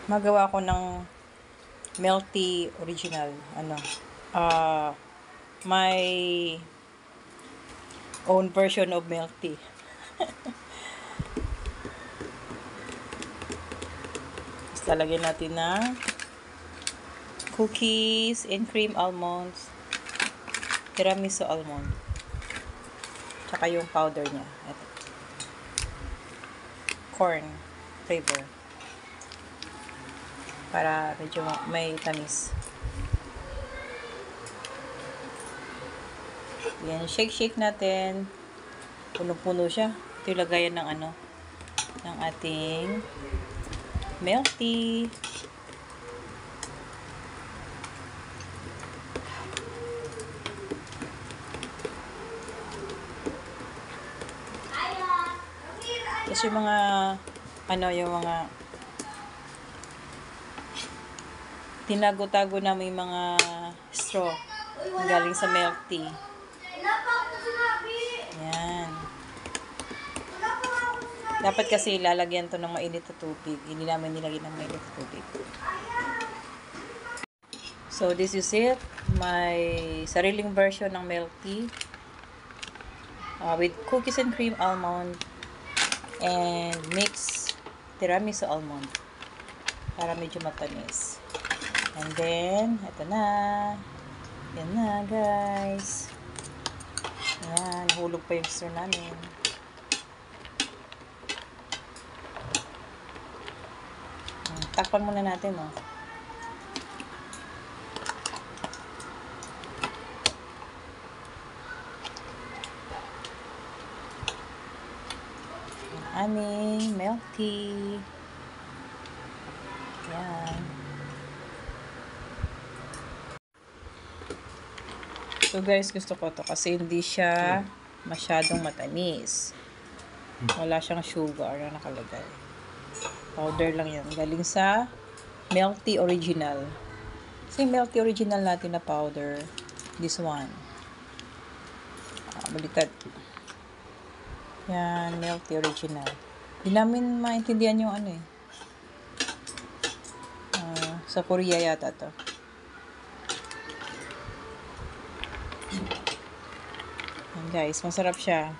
Magawa ko ng milk tea original. My own version of milk tea. Tapos lalagyan natin ng cookies and cream almonds, tiramisu almond, tsaka yung powder niya. Ito. Corn flavor. Para medyo may tamis. Yan, shake natin. Puno-puno siya. Ito yung lagayan ng ng ating milk tea. Tapos yung mga tinago-tago na may mga straw galing sa milk tea. Yan. Dapat kasi lalagyan to ng mainit na tubig. Hindi namin nilagyan ng mainit na tubig. So, this is it. My sariling version ng milk tea. With cookies and cream almond. And mix tiramisu almond. Para medyo matamis. And then, ito na. Yan na, guys. Ayan, nahulog pa yung straw namin. Takpan muna natin, oh. Aming milk tea. Ayan. So guys, gusto ko to kasi hindi siya masyadong matamis. Wala siyang sugar na nakalagay. Powder lang yan. Galing sa milk tea original. Kasi milk tea original natin na powder. This one. Baliktad. Yan, milk tea original. Hindi namin maintindihan yung sa Korea yata to. Yan guys, masarap siya.